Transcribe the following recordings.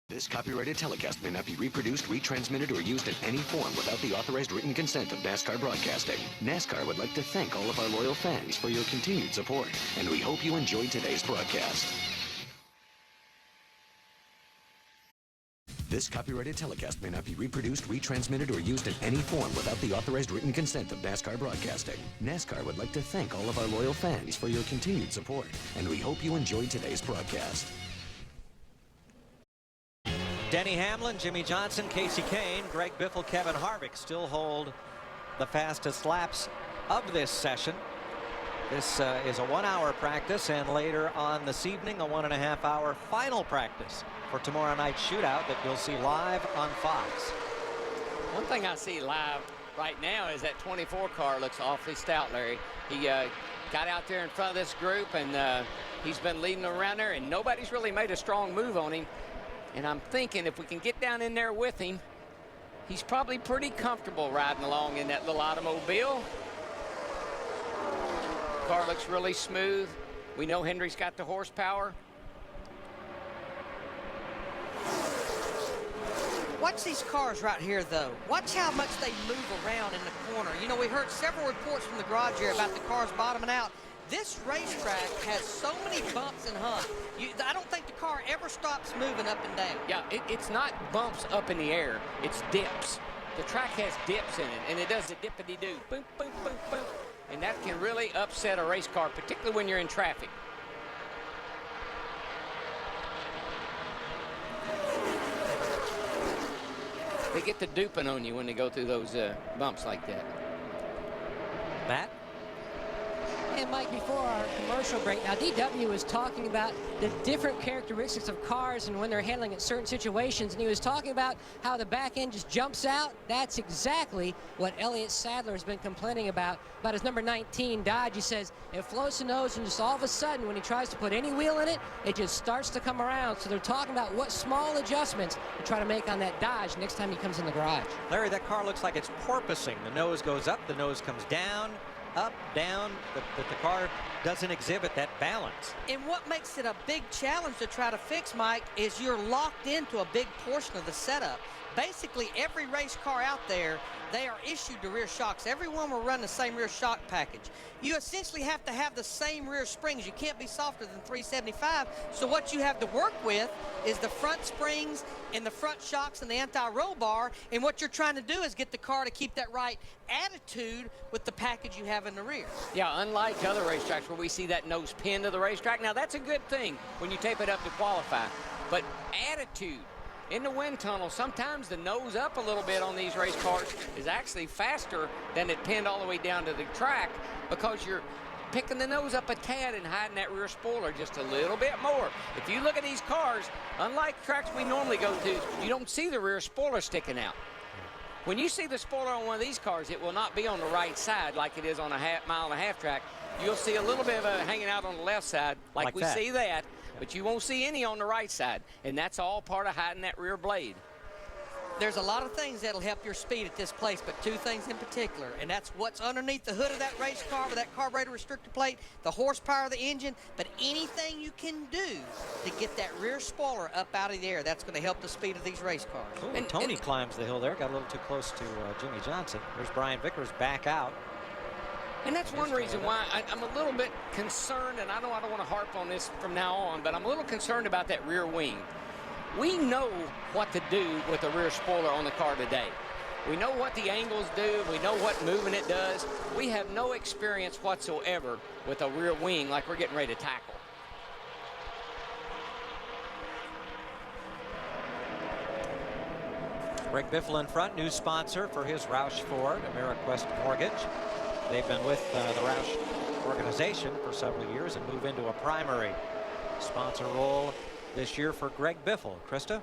This copyrighted telecast may not be reproduced, retransmitted, or used in any form without the authorized written consent of NASCAR Broadcasting. NASCAR would like to thank all of our loyal fans for your continued support, and we hope you enjoyed today's broadcast. This copyrighted telecast may not be reproduced, retransmitted, or used in any form without the authorized written consent of NASCAR Broadcasting. NASCAR would like to thank all of our loyal fans for your continued support, and we hope you enjoyed today's broadcast. Denny Hamlin, Jimmy Johnson, Casey Kane, Greg Biffle, Kevin Harvick still hold the fastest laps of this session. This is a 1-hour practice, and later on this evening, a 1.5-hour final practice for tomorrow night's shootout that you'll see live on Fox. One thing I see live right now is that 24 car looks awfully stout, Larry. He got out there in front of this group, and he's been leading them around there, and nobody's really made a strong move on him. And I'm thinking if we can get down in there with him, he's probably pretty comfortable riding along in that little automobile. Car looks really smooth. We know Hendrick's got the horsepower. Watch these cars right here, though. Watch how much they move around in the corner. You know, we heard several reports from the garage here about the cars bottoming out. This racetrack has so many bumps and humps. I don't think the car ever stops moving up and down. Yeah, it's not bumps up in the air. It's dips. The track has dips in it, and it does the dippity-doo. Boom, boom, boom, boom. And that can really upset a race car, particularly when you're in traffic. They get the duping on you when they go through those bumps like that. Matt? And Mike, before our commercial break, now DW was talking about the different characteristics of cars and when they're handling in certain situations, and he was talking about how the back end just jumps out. That's exactly what Elliott Sadler has been complaining about his number 19 Dodge. He says it floats the nose, and just all of a sudden when he tries to put any wheel in it, it just starts to come around. So they're talking about what small adjustments to try to make on that Dodge next time he comes in the garage. Larry, that car looks like it's porpoising. The nose goes up, the nose comes down, up, down, but the car doesn't exhibit that balance. And what makes it a big challenge to try to fix, Mike, is you're locked into a big portion of the setup. Basically, every race car out there, they are issued the rear shocks. Everyone will run the same rear shock package. You essentially have to have the same rear springs. You can't be softer than 375. So what you have to work with is the front springs and the front shocks and the anti-roll bar. And what you're trying to do is get the car to keep that right attitude with the package you have in the rear. Yeah, unlike other racetracks where we see that nose pin to the racetrack. Now, that's a good thing when you tape it up to qualify. But attitude. In the wind tunnel, sometimes the nose up a little bit on these race cars is actually faster than it pinned all the way down to the track because you're picking the nose up a tad and hiding that rear spoiler just a little bit more. If you look at these cars, unlike tracks we normally go to, you don't see the rear spoiler sticking out. When you see the spoiler on one of these cars, it will not be on the right side like it is on a mile-and-a-half track. You'll see a little bit of it hanging out on the left side like we see that. But you won't see any on the right side, and that's all part of hiding that rear blade. There's a lot of things that'll help your speed at this place, but two things in particular, and that's what's underneath the hood of that race car with that carburetor restrictor plate, the horsepower of the engine, but anything you can do to get that rear spoiler up out of the air, that's going to help the speed of these race cars. Ooh, and Tony climbs the hill there, got a little too close to Jimmy Johnson. There's Brian Vickers back out. And that's one reason why I'm a little bit concerned, and I know I don't want to harp on this from now on, but I'm a little concerned about that rear wing. We know what to do with the rear spoiler on the car today. We know what the angles do. We know what moving it does. We have no experience whatsoever with a rear wing like we're getting ready to tackle. Greg Biffle in front, new sponsor for his Roush Ford, AmeriQuest Mortgage. They've been with the Roush organization for several years and move into a primary sponsor role this year for Greg Biffle. Krista?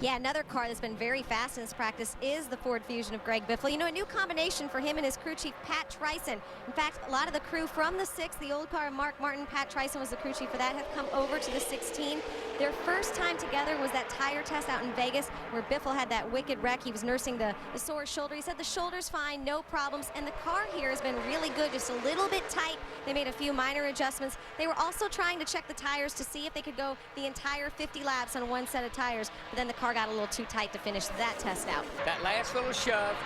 Yeah, another car that's been very fast in this practice is the Ford Fusion of Greg Biffle. You know, a new combination for him and his crew chief, Pat Trison. In fact, a lot of the crew from the 6, the old car, Mark Martin, Pat Trison was the crew chief for that, have come over to the 16. Their first time together was that tire test out in Vegas where Biffle had that wicked wreck. He was nursing the sore shoulder. He said the shoulder's fine, no problems, and the car here has been really good, just a little bit tight. They made a few minor adjustments. They were also trying to check the tires to see if they could go the entire 50 laps on one set of tires, but then the car got a little too tight to finish that test out. That last little shove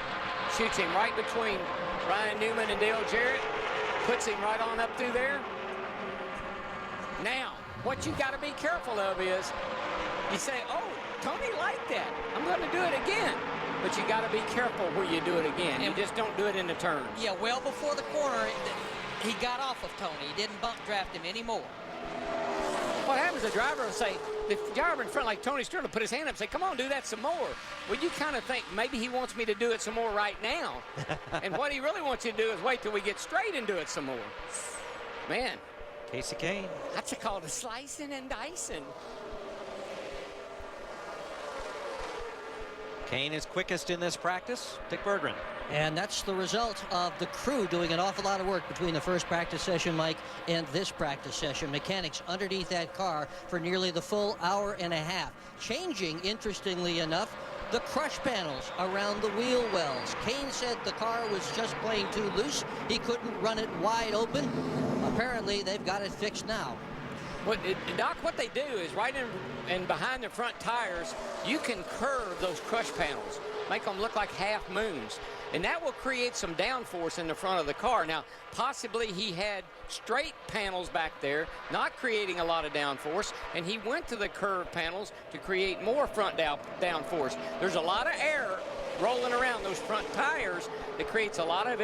shoots him right between Ryan Newman and Dale Jarrett, puts him right on up through there. Now, what you got to be careful of is, you say, oh, Tony liked that, I'm going to do it again. But you got to be careful where you do it again. You just don't do it in the turns. Yeah, well before the corner, he got off of Tony. He didn't bump draft him anymore. What happens, the driver will say, the driver in front like Tony Stewart will put his hand up and say, come on, do that some more. Well, you kind of think maybe he wants me to do it some more right now. And what he really wants you to do is wait till we get straight and do it some more. Man. Kasey Kahne. That's called a slicing and dicing. Kahne is quickest in this practice. Dick Berggren. And that's the result of the crew doing an awful lot of work between the first practice session, Mike, and this practice session. Mechanics underneath that car for nearly the full hour and a half. Changing, interestingly enough, the crush panels around the wheel wells. Kahne said the car was just plain too loose. He couldn't run it wide open. Apparently, they've got it fixed now. Doc, what they do is right in behind the front tires, you can curve those crush panels, make them look like half moons. And that will create some downforce in the front of the car. Now, possibly he had straight panels back there, not creating a lot of downforce, and he went to the curved panels to create more front downforce. There's a lot of air rolling around those front tires that creates a lot of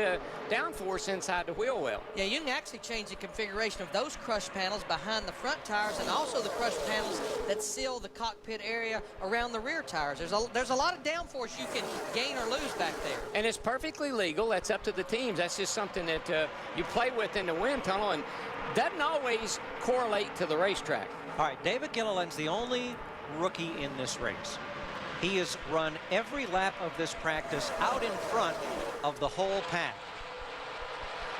downforce inside the wheel well. Yeah, you can actually change the configuration of those crush panels behind the front tires and also the crush panels that seal the cockpit area around the rear tires. There's a lot of downforce you can gain or lose back there. And it's perfectly legal. That's up to the teams. That's just something that you play with in the wind tunnel and doesn't always correlate to the racetrack. All right, David Gilliland's the only rookie in this race. He has run every lap of this practice out in front of the whole pack.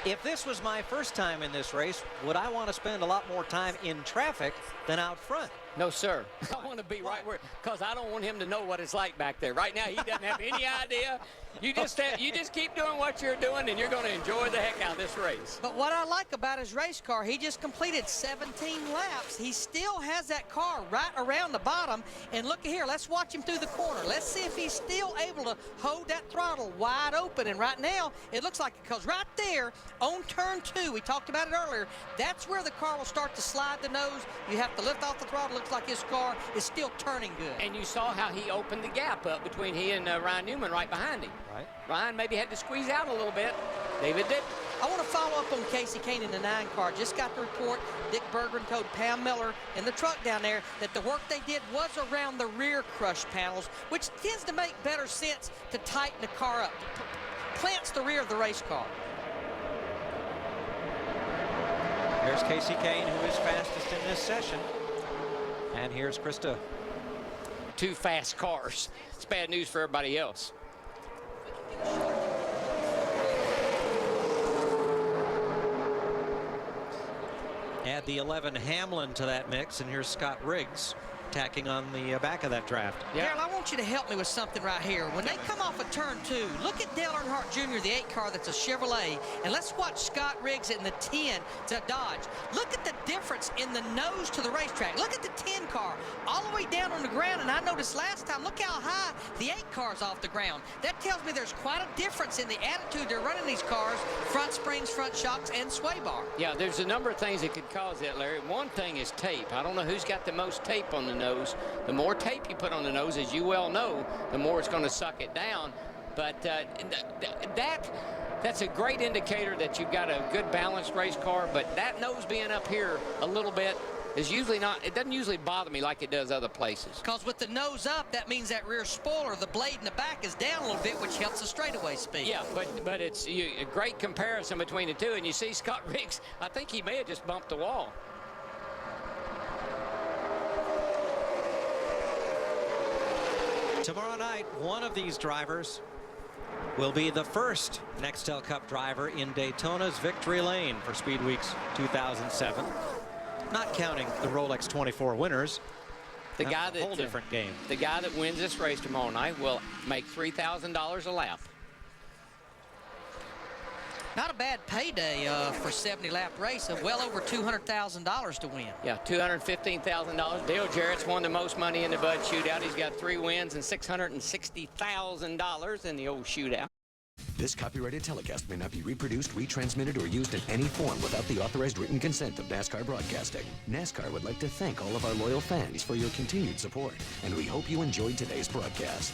If this was my first time in this race, would I want to spend a lot more time in traffic than out front? No, sir. I want to be right where, because I don't want him to know what it's like back there. Right now, he doesn't have any idea. You just keep doing what you're doing, and you're going to enjoy the heck out of this race. But what I like about his race car, he just completed 17 laps. He still has that car right around the bottom. And look here, let's watch him through the corner. Let's see if he's still able to hold that throttle wide open. And right now, it looks like it, because right there on turn 2, we talked about it earlier, that's where the car will start to slide the nose. You have to lift off the throttle. Looks like his car is still turning good. And you saw how he opened the gap up between he and Ryan Newman right behind him. Right. Ryan maybe had to squeeze out a little bit. David did. I want to follow up on Kasey Kahne in the 9 car. Just got the report. Dick Berggren told Pam Miller in the truck down there that the work they did was around the rear crush panels, which tends to make better sense to tighten the car up. Plants the rear of the race car. Here's Kasey Kahne, who is fastest in this session. And here's Krista. 2 fast cars. It's bad news for everybody else. Add the 11 Hamlin to that mix, and here's Scott Riggs tacking on the back of that draft. Yeah. Darrell, I want you to help me with something right here. When they come off of turn 2, look at Dale Earnhardt Jr., the 8 car that's a Chevrolet, and let's watch Scott Riggs in the 10 to Dodge. Look at the difference in the nose to the racetrack. Look at the 10 car all the way down on the ground, and I noticed last time, look how high the 8 car's off the ground. That tells me there's quite a difference in the attitude they're running these cars, front springs, front shocks, and sway bar. Yeah, there's a number of things that could cause that, Larry. One thing is tape. I don't know who's got the most tape on the nose. The more tape you put on the nose, as you well know, the more it's going to suck it down. But that's a great indicator that you've got a good balanced race car. But that nose being up here a little bit is usually not, it doesn't usually bother me like it does other places. Because with the nose up, that means that rear spoiler, the blade in the back, is down a little bit, which helps the straightaway speed. Yeah, but it's a great comparison between the two. And you see Scott Riggs, I think he may have just bumped the wall. Tomorrow night, one of these drivers will be the first Nextel Cup driver in Daytona's victory lane for Speedweeks 2007. Not counting the Rolex 24 winners, The guy a whole different game. The guy that wins this race tomorrow night will make $3,000 a lap. Not a bad payday for 70-lap race of well over $200,000 to win. Yeah, $215,000. Dale Jarrett's won the most money in the Bud Shootout. He's got 3 wins and $660,000 in the old shootout. This copyrighted telecast may not be reproduced, retransmitted, or used in any form without the authorized written consent of NASCAR Broadcasting. NASCAR would like to thank all of our loyal fans for your continued support, and we hope you enjoyed today's broadcast.